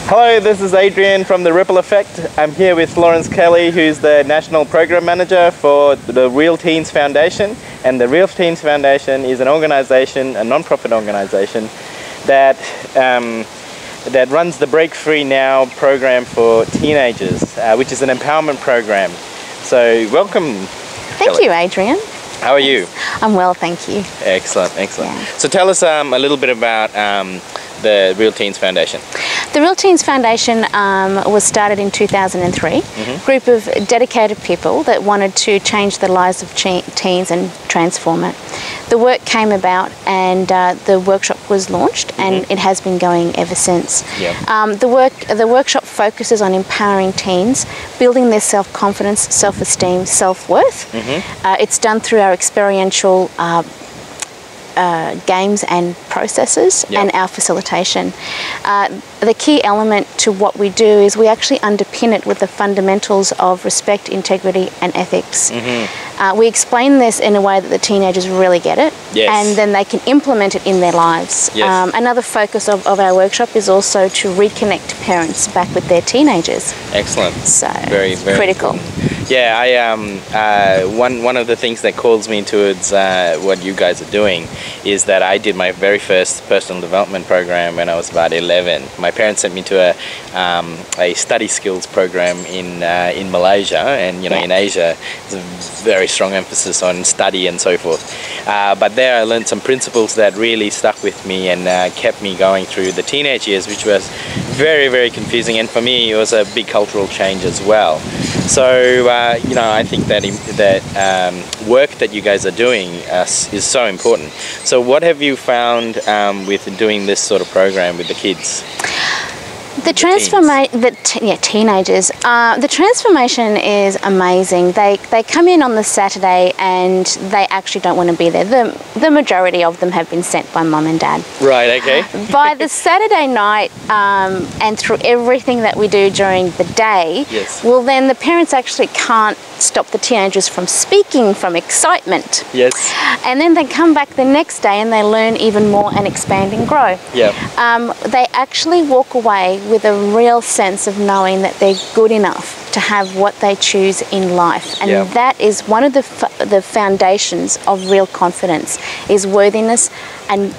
Hello, this is Adrian from the Ripple Effect. I'm here with Florence Kelly, who's the National Program Manager for the Real Teens Foundation. And the Real Teens Foundation is an organization, a non-profit organization, that runs the Break Free Now program for teenagers, which is an empowerment program. So welcome, Thank Kelly. you, Adrian. How are you? I'm well, thank you. Excellent, excellent. Yeah. So tell us a little bit about the Real Teens Foundation. The Real Teens Foundation was started in 2003. A group of dedicated people that wanted to change the lives of teens and transform it. The work came about and the workshop was launched, and it has been going ever since. Yep. The workshop focuses on empowering teens, building their self-confidence, self-esteem, self-worth. It's done through our experiential games and processes, yep, and our facilitation. The key element to what we do is we actually underpin it with the fundamentals of respect, integrity and ethics. We explain this in a way that the teenagers really get it, yes, and then they can implement it in their lives. Yes. Another focus of our workshop is also to reconnect parents back with their teenagers. Excellent. So very critical. Important. Yeah, one of the things that calls me towards what you guys are doing is that I did my very first personal development program when I was about 11. My parents sent me to a study skills program in Malaysia, and in Asia there's a very strong emphasis on study and so forth. But there I learned some principles that really stuck with me and kept me going through the teenage years, which was very, very confusing, and for me it was a big cultural change as well. So I think that work that you guys are doing is so important. So what have you found with doing this sort of program with the kids? Teenagers. The transformation is amazing. They come in on the Saturday and they actually don't want to be there. The majority of them have been sent by mum and dad. Right, okay. By the Saturday night, and through everything that we do during the day, yes, well then the parents actually can't stop the teenagers from speaking from excitement. Yes. And then they come back the next day and they learn even more and expand and grow. Yeah. They actually walk away with a real sense of knowing that they're good enough to have what they choose in life, and yeah, that is one of the foundations of real confidence, is worthiness and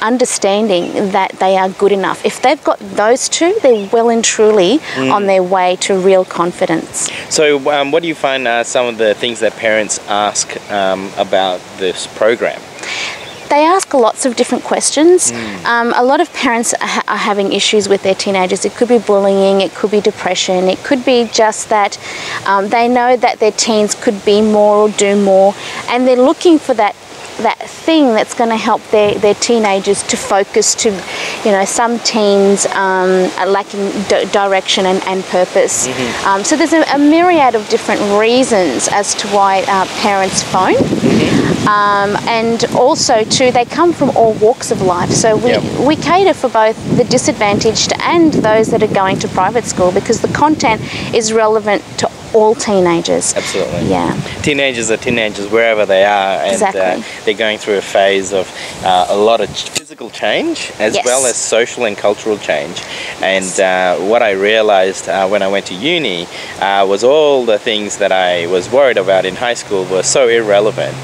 understanding that they are good enough. If they've got those two, they're well and truly on their way to real confidence. So what do you find are some of the things that parents ask about this program? They ask lots of different questions. A lot of parents are having issues with their teenagers. It could be bullying, it could be depression, it could be just that they know that their teens could be more or do more, and they're looking for that thing that's going to help their teenagers to focus. To some teens are lacking direction and purpose. So there's a myriad of different reasons as to why parents phone. And also too, they come from all walks of life, so we cater for both the disadvantaged and those that are going to private school, because the content is relevant to all teenagers. Absolutely. Yeah. Teenagers are teenagers wherever they are, and exactly, they're going through a phase of a lot of physical change as yes, well as social and cultural change. And what I realized when I went to uni was all the things that I was worried about in high school were so irrelevant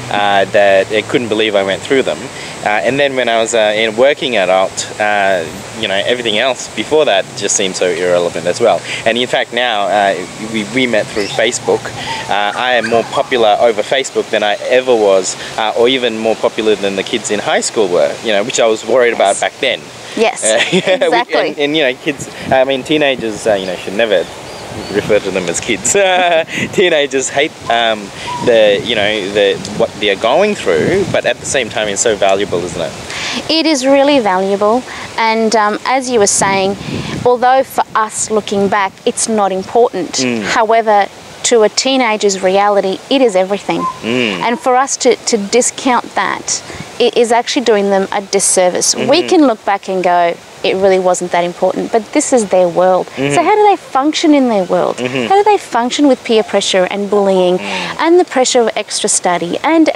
that I couldn't believe I went through them. And then when I was in working adult, everything else before that just seemed so irrelevant as well. And in fact now, we met through Facebook. I am more popular over Facebook than I ever was, or even more popular than the kids in high school were, which I was worried about back then. Yes, exactly. Kids, teenagers, should never refer to them as kids. Teenagers hate what they are going through, but at the same time it's so valuable, isn't it? It is really valuable, and as you were saying, although for us looking back it's not important, however to a teenager's reality it is everything. And for us to discount that, it is actually doing them a disservice. We can look back and go, it really wasn't that important, but this is their world. So how do they function in their world? How do they function with peer pressure and bullying and the pressure of extra study and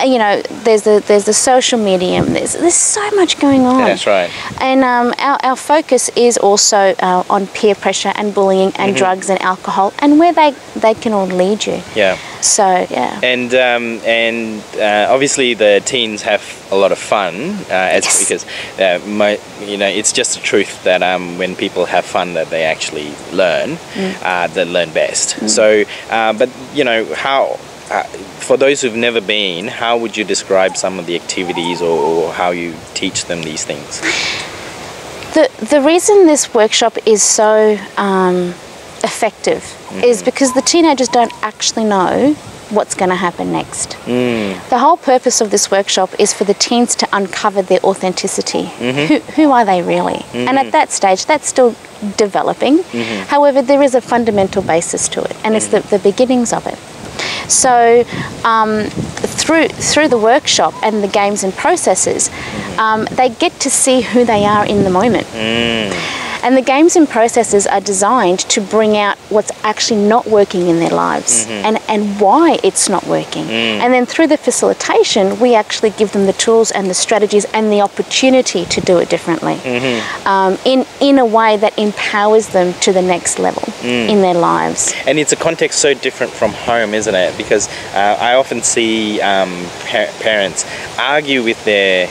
you know, there's the social medium. There's so much going on. That's right. And our focus is also on peer pressure and bullying and drugs and alcohol, and where they can all lead you. Yeah. So yeah. And obviously the teens have a lot of fun, because you know, it's just the truth that when people have fun, that they actually learn, they learn best. So, but you know, how for those who've never been, how would you describe some of the activities or how you teach them these things? The reason this workshop is so effective is because the teenagers don't actually know what's going to happen next. The whole purpose of this workshop is for the teens to uncover their authenticity. Who are they really? And at that stage, that's still developing. However, there is a fundamental basis to it, and it's the beginnings of it. So through the workshop and the games and processes, they get to see who they are in the moment. And the games and processes are designed to bring out what's actually not working in their lives and why it's not working. And then through the facilitation, we actually give them the tools and the strategies and the opportunity to do it differently in a way that empowers them to the next level in their lives. And it's a context so different from home, isn't it? Because I often see parents argue with their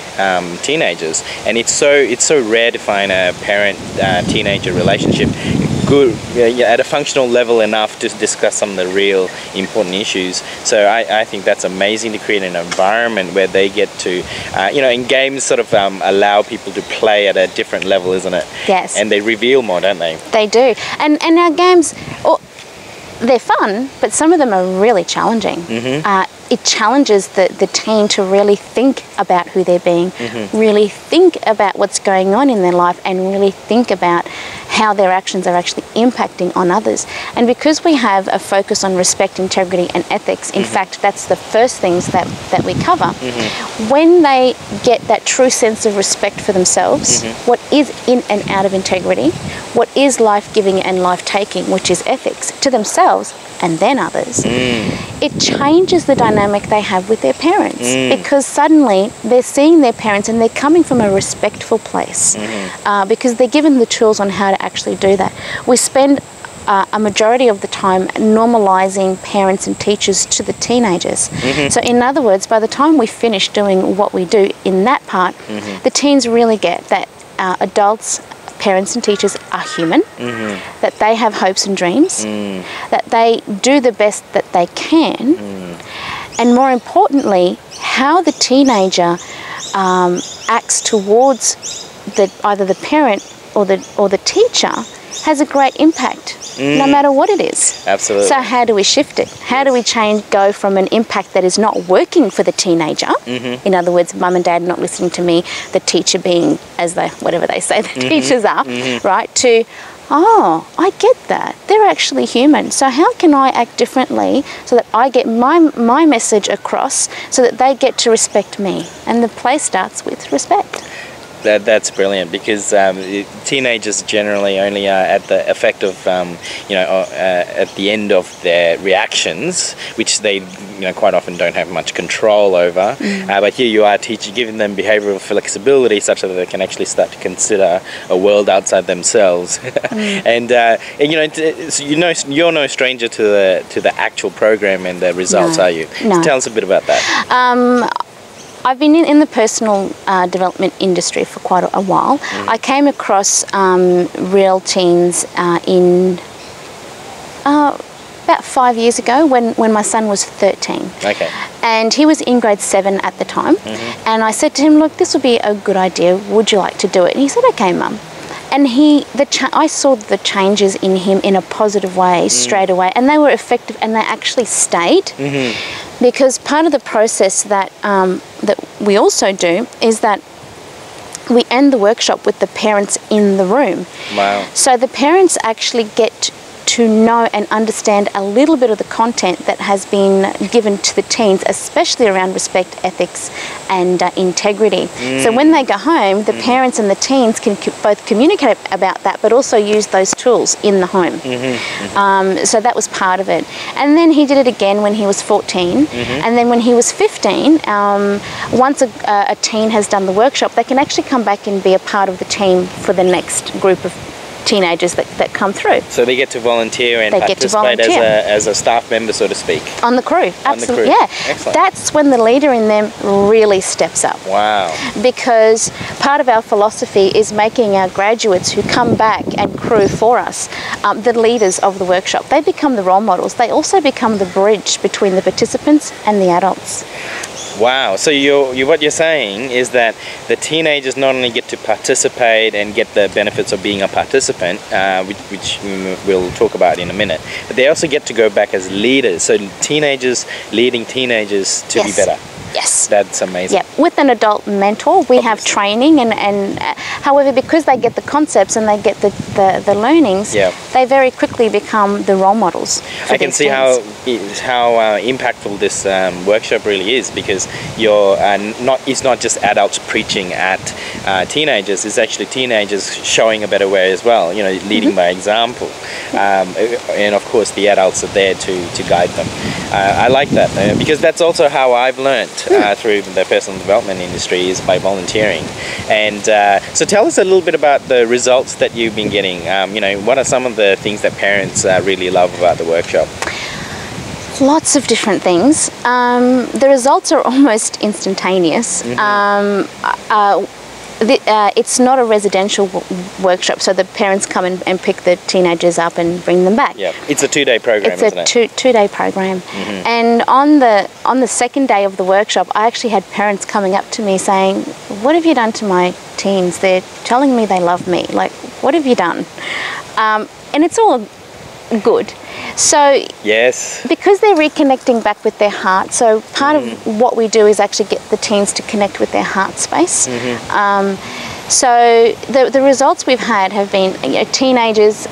teenagers, and it's so rare to find a parent teenager relationship good at a functional level enough to discuss some of the real important issues. So I think that's amazing to create an environment where they get to you know, in games sort of allow people to play at a different level, isn't it? Yes. And they reveal more, don't they? They do. And our games, they're fun, but some of them are really challenging. It challenges the teen to really think about who they're being, really think about what's going on in their life, and really think about how their actions are actually impacting on others. And because we have a focus on respect, integrity and ethics, in fact that's the first things that we cover, when they get that true sense of respect for themselves, what is in and out of integrity, what is life-giving and life-taking, which is ethics, to themselves and then others, it changes the dynamic they have with their parents, because suddenly they're seeing their parents and they're coming from a respectful place, because they're given the tools on how to actually do that. We spend a majority of the time normalizing parents and teachers to the teenagers. So in other words, by the time we finish doing what we do in that part, the teens really get that adults, parents and teachers are human, that they have hopes and dreams, that they do the best that they can, and more importantly, how the teenager acts towards either the parent or the teacher has a great impact, no matter what it is. Absolutely. So how do we shift it? How do we go from an impact that is not working for the teenager, in other words, mum and dad not listening to me, the teacher being whatever they say the teachers are, right, to, oh, I get that. They're actually human. So how can I act differently so that I get my message across so that they get to respect me? And the play starts with respect. That's brilliant, because teenagers generally only are at the effect of, at the end of their reactions, which they quite often don't have much control over. But here you are giving them behavioural flexibility such that they can actually start to consider a world outside themselves. And you're no stranger to the actual program and the results, are you? No. So tell us a bit about that. I've been in the personal development industry for quite a while. I came across real teens in about 5 years ago when my son was 13. Okay. And he was in grade 7 at the time. And I said to him, look, this would be a good idea. Would you like to do it? And he said, okay, Mum. And I saw the changes in him in a positive way straight away, and they were effective, and they actually stayed. Because part of the process that we also do is that we end the workshop with the parents in the room. Wow. So the parents actually get to know and understand a little bit of the content that has been given to the teens, especially around respect, ethics, and integrity. So when they go home, the parents and the teens can both communicate about that, but also use those tools in the home. So that was part of it. And then he did it again when he was 14. And then when he was 15, once a teen has done the workshop, they can actually come back and be a part of the team for the next group of teenagers that come through. So they get to volunteer and participate as a staff member, so to speak. On the crew, absolutely. Yeah. Excellent. That's when the leader in them really steps up. Wow. Because part of our philosophy is making our graduates who come back and crew for us the leaders of the workshop. They become the role models. They also become the bridge between the participants and the adults. Wow. So what you're saying is that the teenagers not only get to participate and get the benefits of being a participant, which we'll talk about in a minute, but they also get to go back as leaders. So teenagers leading teenagers to be better. Yes. That's amazing. Yeah, with an adult mentor, we have training, and however, because they get the concepts and they get the learnings, they very quickly become the role models. I can see how impactful this workshop really is, because it's not just adults preaching at teenagers, it's actually teenagers showing a better way as well, you know, leading by example. And of course the adults are there to guide them. I like that, because that's also how I've learned through the personal development industry, is by volunteering. And so tell us a little bit about the results that you've been getting. You know, what are some of the things that parents really love about the workshop? Lots of different things. The results are almost instantaneous. It's not a residential workshop, so the parents come and pick the teenagers up and bring them back. Yeah, it's a two-day program. It's a two-day program, and on the second day of the workshop, I actually had parents coming up to me saying, "What have you done to my teens? They're telling me they love me. Like, what have you done?" And it's all good. So yes, because they're reconnecting back with their heart. So part of what we do is actually get the teens to connect with their heart space. So the results we've had have been, you know, teenagers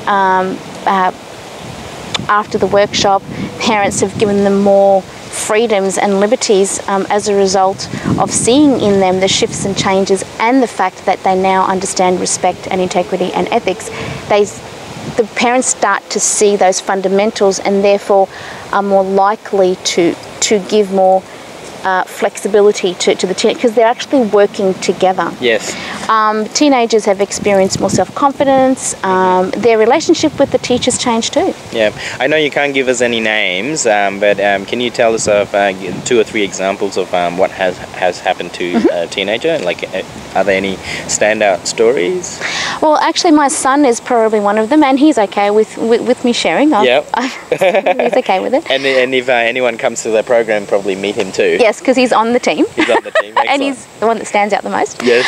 after the workshop, parents have given them more freedoms and liberties as a result of seeing in them the shifts and changes, and the fact that they now understand respect and integrity and ethics. The parents start to see those fundamentals, and therefore are more likely to give more flexibility to the teenagers, because they're actually working together. Yes. Teenagers have experienced more self-confidence. Their relationship with the teachers changed too. Yeah, I know you can't give us any names, but can you tell us of 2 or 3 examples of what has happened to a teenager? Like, are there any standout stories? Well, actually, my son is probably one of them, and he's okay with me sharing. He's okay with it. And if anyone comes to the program, probably meet him too. Yes, because he's on the team. He's on the team. And he's the one that stands out the most. Yes.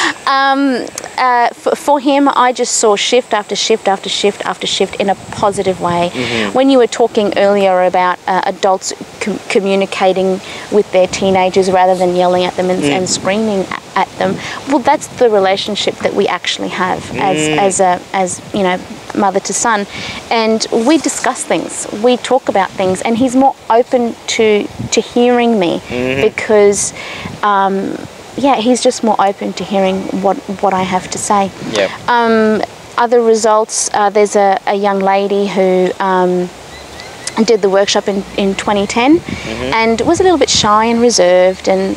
For him, I just saw shift after shift after shift after shift in a positive way. When you were talking earlier about adults communicating with their teenagers rather than yelling at them and screaming at them, well, that's the relationship that we actually have as you know, mother to son. And we discuss things, we talk about things, and he's more open to hearing me, because he's just more open to hearing what I have to say. Other results, there's a young lady who did the workshop in 2010 and was a little bit shy and reserved, and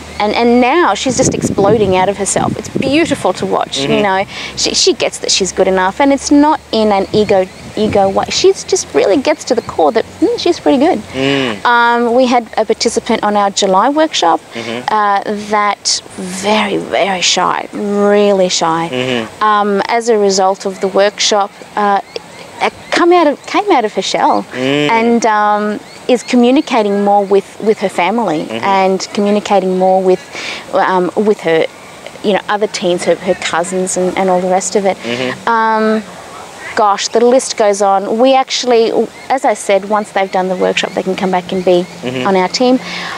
now she's just exploding out of herself. It's beautiful to watch. You know, she gets that she's good enough, and it's not in an ego way. She's just really gets to the core that she's pretty good. We had a participant on our July workshop that very, very shy, really shy. As a result of the workshop, came out of her shell, and is communicating more with her family, and communicating more with her, you know, other teens, her cousins, and all the rest of it. Gosh, the list goes on. We actually, as I said, once they've done the workshop, they can come back and be on our team.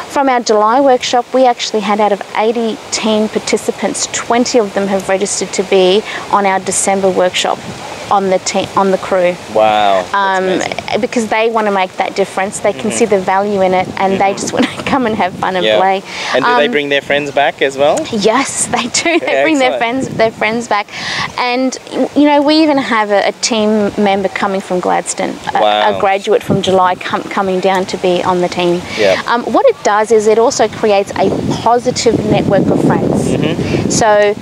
From our July workshop, we actually had, out of 80 teen participants, 20 of them have registered to be on our December workshop on the team, on the crew. Wow. That's amazing. Because they want to make that difference. They can see the value in it, and they just want to come and have fun and play. And do they bring their friends back as well? Yes, they do. They bring their friends back, and you know, we even have a team member coming from Gladstone, a graduate from July coming down to be on the team. What it does is it also creates a positive network of friends. So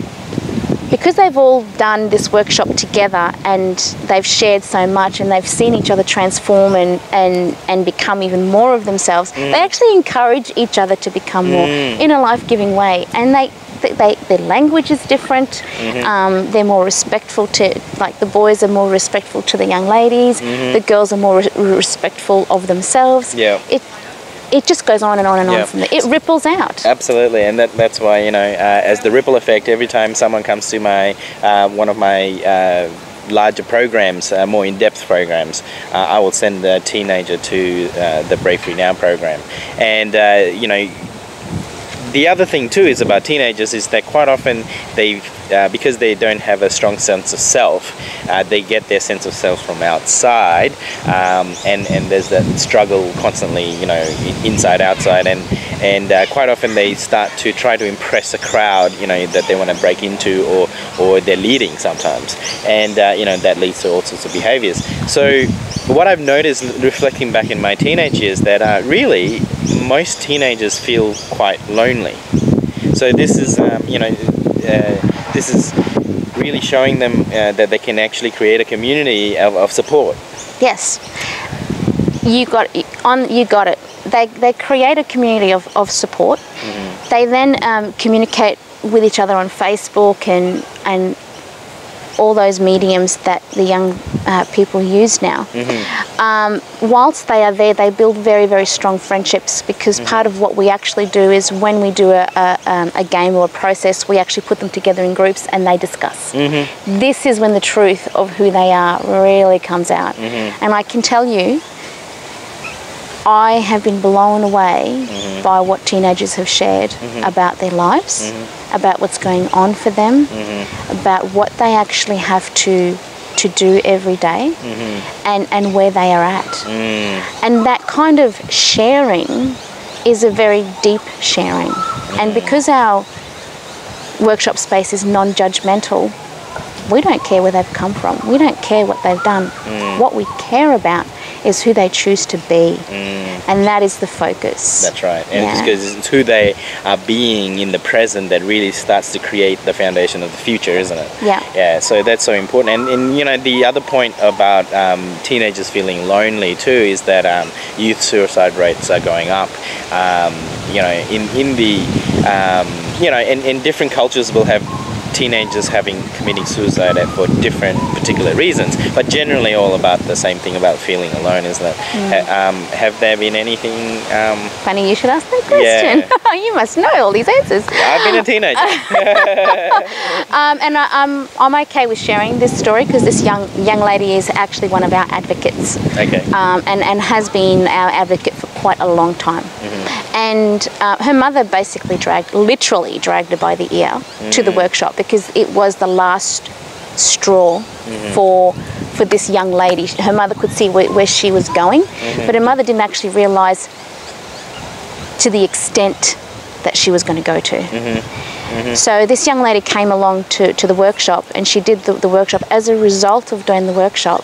because they've all done this workshop together and they've shared so much and they've seen each other transform and become even more of themselves, they actually encourage each other to become more in a life-giving way. And their language is different. They're more respectful to, like, the boys are more respectful to the young ladies. The girls are more respectful of themselves. It just goes on and on and on from there. It ripples out. Absolutely, and that's why, you know, as the ripple effect, every time someone comes to my one of my larger programs, more in-depth programs, I will send a teenager to the Break Free Now program. And you know, the other thing too is about teenagers is that quite often they, because they don't have a strong sense of self, they get their sense of self from outside, and there's that struggle constantly, you know, inside, outside, and quite often they start to try to impress a crowd, you know, that they want to break into, or they're leading sometimes, and you know, that leads to all sorts of behaviors. So what I've noticed reflecting back in my teenage years, that really most teenagers feel quite lonely. So this is, you know, this is really showing them that they can actually create a community of support. Yes, you got it. They create a community of support. They then communicate with each other on Facebook and all those mediums that the young people use now. Whilst they are there, they build very, very strong friendships, because part of what we actually do is when we do a game or a process, we actually put them together in groups and they discuss. This is when the truth of who they are really comes out. And I can tell you, I have been blown away by what teenagers have shared about their lives, about what's going on for them, about what they actually have to do every day, and where they are at. And that kind of sharing is a very deep sharing. And because our workshop space is non-judgmental, we don't care where they've come from. We don't care what they've done. What we care about is who they choose to be, and that is the focus. That's right, and it's because it's who they are being in the present that really starts to create the foundation of the future, isn't it? Yeah, so that's so important. And you know, the other point about teenagers feeling lonely too is that youth suicide rates are going up. You know, in the you know, in different cultures will have teenagers committing suicide for different particular reasons, but generally all about the same thing, about feeling alone, isn't it? Have there been anything funny you should ask that question. You must know all these answers. I've been a teenager. And I'm okay with sharing this story, because this young lady is actually one of our advocates, and has been our advocate for quite a long time. And her mother basically literally dragged her by the ear to the workshop, because it was the last straw for this young lady. Her mother could see where she was going, but her mother didn't actually realise to the extent that she was going to go to. So this young lady came along to the workshop, and she did the workshop. As a result of doing the workshop,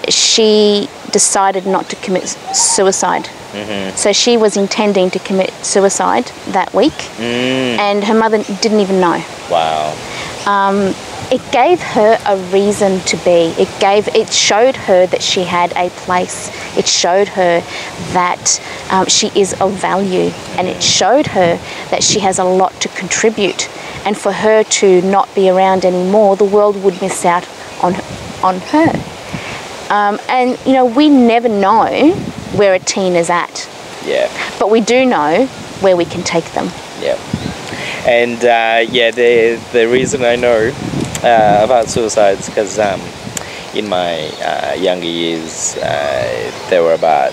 she decided not to commit suicide. So she was intending to commit suicide that week, and her mother didn't even know. Wow. It gave her a reason to be. It showed her that she had a place. It showed her that she is of value, and it showed her that she has a lot to contribute. And for her to not be around anymore, the world would miss out on her. And you know, we never know where a teen is at. But we do know where we can take them. And the reason I know about suicides, because in my younger years there were about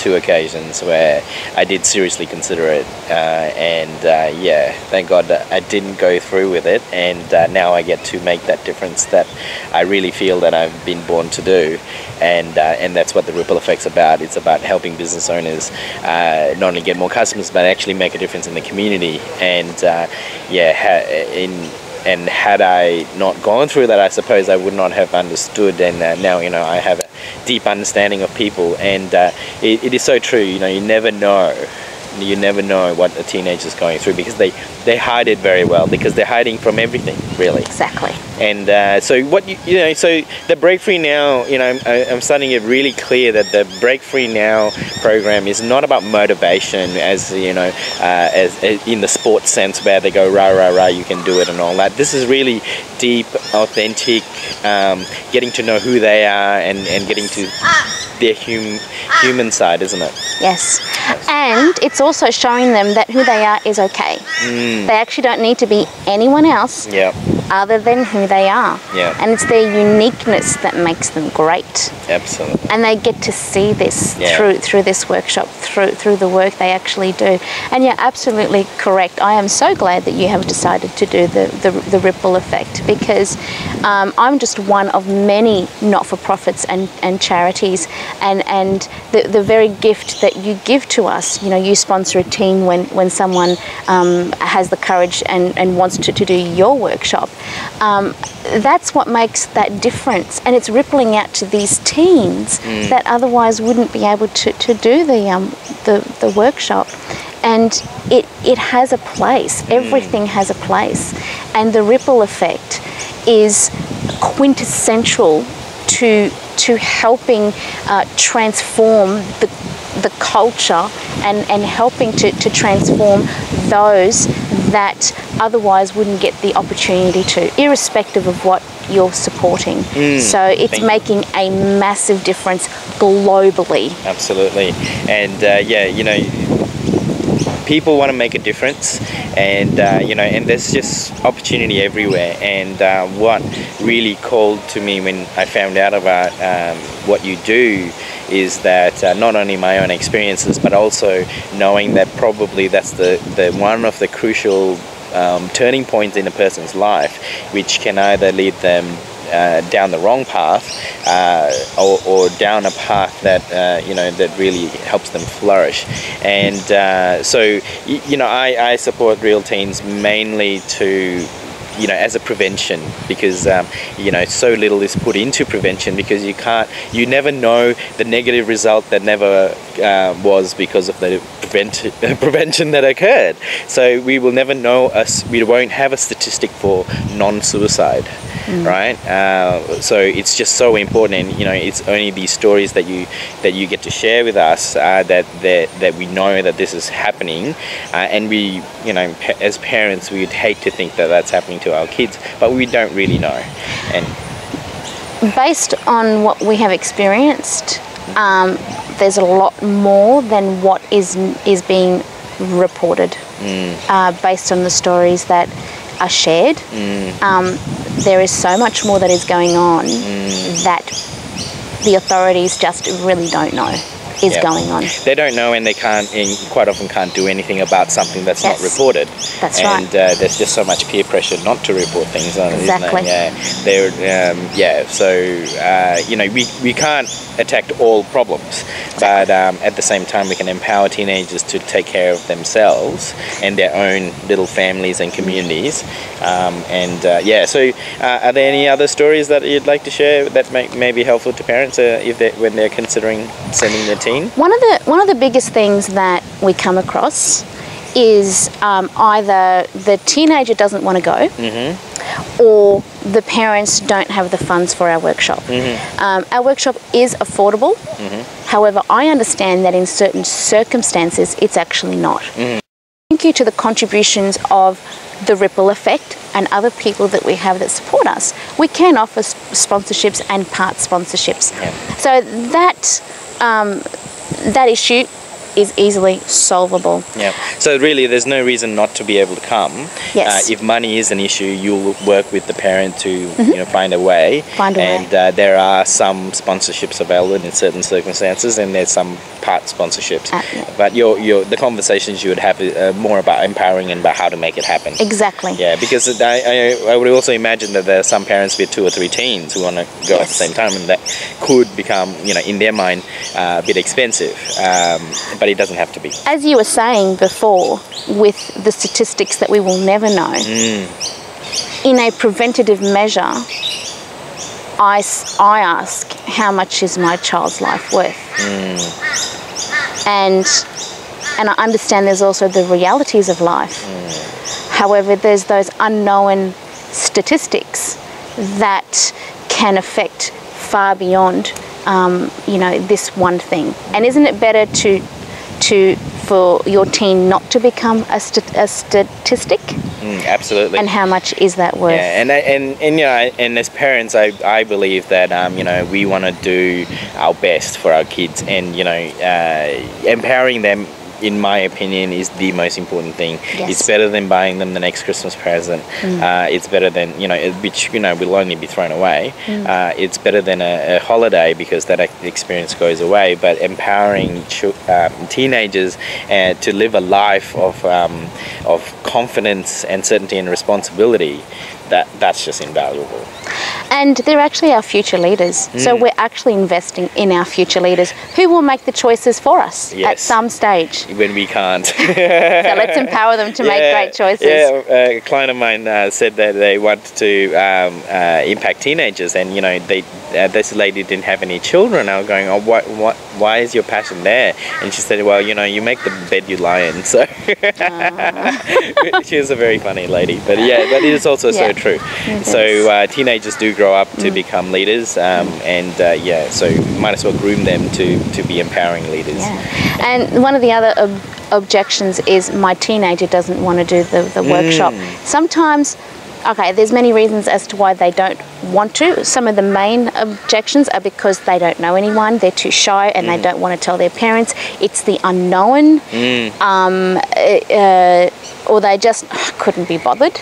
2 occasions where I did seriously consider it, yeah, thank God that I didn't go through with it, and now I get to make that difference that I really feel that I've been born to do, and that's what the ripple effect's about. It's about helping business owners not only get more customers but actually make a difference in the community, and and had I not gone through that, I suppose I would not have understood, and now, you know, I have a deep understanding of people, and it is so true, you know, you never know what a teenager's going through, because they hide it very well, because they're hiding from everything, really. Exactly. And so what you know, so the Break Free Now, you know, I'm starting to get really clear that the Break Free Now program is not about motivation, as you know, as in the sports sense where they go rah rah rah, you can do it and all that. This is really deep, authentic, getting to know who they are, and getting to their human side, isn't it? Yes. And it's also showing them that who they are is okay. They actually don't need to be anyone else other than who they are. And it's their uniqueness that makes them great. Absolutely. And they get to see this through this workshop, through the work they actually do. And you're absolutely correct. I am so glad that you have decided to do the ripple effect, because I'm just one of many not-for-profits and charities, and the very gift that you give to us. You know, you sponsor a team when someone has the courage and wants to do your workshop. That's what makes that difference, and it's rippling out to these teens that otherwise wouldn't be able to do the workshop. And it has a place. Everything has a place, and the ripple effect is quintessential to helping transform the culture and helping to transform those that otherwise wouldn't get the opportunity to, irrespective of what you're supporting. So it's making a massive difference globally. Absolutely. And yeah, you know, people want to make a difference, and you know, and there's just opportunity everywhere. And what really called to me when I found out about what you do is that not only my own experiences, but also knowing that probably that's the one of the crucial turning points in a person's life, which can either lead them down the wrong path or down a path that you know, that really helps them flourish. And so you know, I support Real Teens mainly to, you know, as a prevention, because you know, so little is put into prevention, because you never know the negative result that never was because of the prevention that occurred. So we will never know we won't have a statistic for non-suicide. Right? So it's just so important, and you know, it's only these stories that you get to share with us that we know that this is happening, and we, you know, as parents, we would hate to think that that's happening to our kids, but we don't really know. And based on what we have experienced, there's a lot more than what is being reported, based on the stories that are shared. There is so much more that is going on that the authorities just really don't know is going on. They don't know, and they can't, and quite often can't do anything about something that's not reported. That's right. And there's just so much peer pressure not to report things on it, exactly. Isn't there? So you know, we can't attack all problems, but at the same time, we can empower teenagers to take care of themselves and their own little families and communities. So are there any other stories that you'd like to share that may be helpful to parents when they're considering sending their teen? One of the biggest things that we come across is either the teenager doesn't want to go, or the parents don't have the funds for our workshop. Our workshop is affordable. However, I understand that in certain circumstances it's actually not. Thank you to the contributions of the ripple effect and other people that we have that support us, we can offer sponsorships and part sponsorships. So that issue is easily solvable. Yeah. So really, there's no reason not to be able to come. Yes. If money is an issue, you'll work with the parent to find a way. And there are some sponsorships available in certain circumstances, and there's some part sponsorships. But the conversations you would have are more about empowering and about how to make it happen. Exactly. Yeah, because I would also imagine that there are some parents with 2 or 3 teens who want to go at the same time, and that could become, in their mind, a bit expensive. But it doesn't have to be. As you were saying before, with the statistics that we will never know, in a preventative measure, I ask, how much is my child's life worth? And I understand there's also the realities of life. However, there's those unknown statistics that can affect far beyond, this one thing. And isn't it better for your teen not to become a statistic? Absolutely. And how much is that worth? Yeah, and as parents, I believe that we want to do our best for our kids, and empowering them, in my opinion, is the most important thing. Yes. It's better than buying them the next Christmas present. It's better than, which, will only be thrown away. It's better than a holiday, because that experience goes away. But empowering teenagers to live a life of confidence and certainty and responsibility, that's just invaluable. And they're actually our future leaders. So we're actually investing in our future leaders who will make the choices for us at some stage. When we can't. So let's empower them to make great choices. Yeah, a client of mine said that they want to impact teenagers, and this lady didn't have any children. I was going, oh, why is your passion there? And she said, well, you make the bed you lie in. So she was a very funny lady, but it is also so true. So teenagers do grow up to become leaders, so might as well groom them to be empowering leaders. And one of the other objections is, my teenager doesn't want to do the workshop. Sometimes, there's many reasons as to why they don't want to. Some of the main objections are because they don't know anyone, they're too shy, and they don't want to tell their parents. It's the unknown, or they just couldn't be bothered.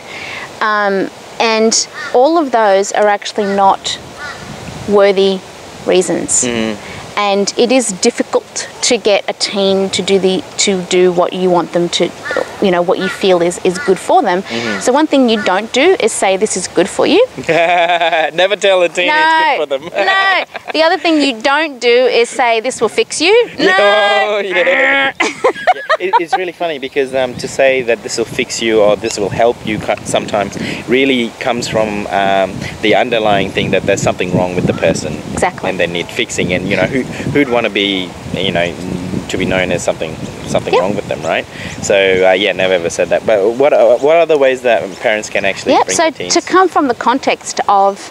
And all of those are actually not worthy reasons. And it is difficult to get a teen to do what you want them to, what you feel is good for them. So one thing you don't do is say, this is good for you. Never tell a teen it's good for them. No. The other thing you don't do is say, this will fix you. No. It's really funny, because to say that this will fix you or this will help you sometimes really comes from the underlying thing that there's something wrong with the person. Exactly. And they need fixing, and who'd want to be to be known as something wrong with them, right? So never ever said that. But what are the ways that parents can actually bring their teens? So to come from the context of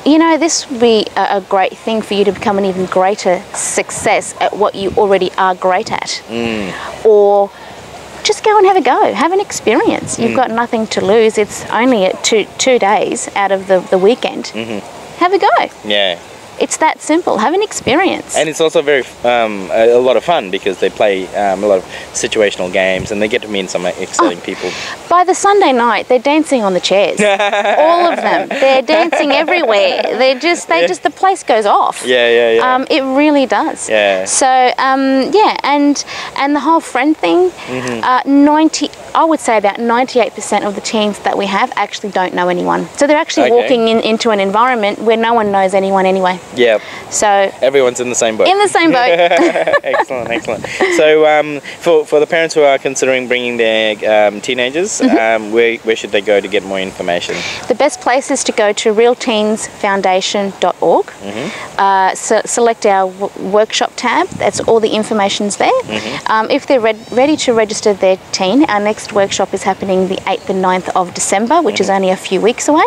this would be a great thing for you to become an even greater success at what you already are great at. Or just go and have a go, have an experience. You've got nothing to lose. It's only 2 days out of the weekend. Have a go. Yeah. It's that simple. Have an experience. And it's also very a lot of fun, because they play a lot of situational games, and they get to meet some exciting people. By the Sunday night, they're dancing on the chairs. All of them. They're dancing everywhere. The place goes off. Yeah. It really does. Yeah. So and the whole friend thing. I would say about 98% of the teens that we have actually don't know anyone. So they're actually walking into an environment where no one knows anyone anyway. Yeah. So everyone's in the same boat. In the same boat. Excellent. So for the parents who are considering bringing their teenagers, where should they go to get more information? The best place is to go to realteensfoundation.org. Select our workshop tab. That's all the information's there. If they're ready to register their teen, our next workshop is happening the 8th and 9th of December, which is only a few weeks away,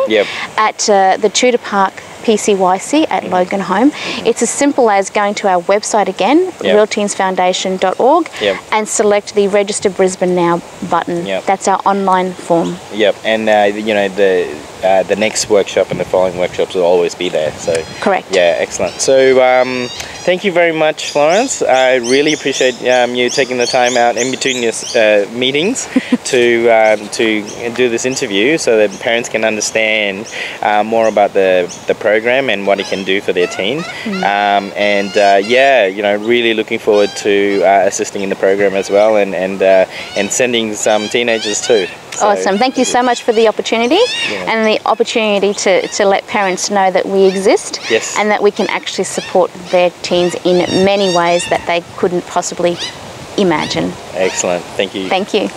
at the Tudor Park PCYC at Logan Home. It's as simple as going to our website again, realteensfoundation.org, and select the Register Brisbane Now button. That's our online form. And the next workshop and the following workshops will always be there. So correct. Yeah, excellent. So Thank you very much, Florence. I really appreciate you taking the time out in between your meetings to do this interview so that parents can understand more about the program and what it can do for their teen. Yeah, you know, really looking forward to assisting in the program as well, and sending some teenagers too. So, awesome. Thank you so much for the opportunity and the opportunity to let parents know that we exist and that we can actually support their teens in many ways that they couldn't possibly imagine. Excellent. Thank you. Thank you.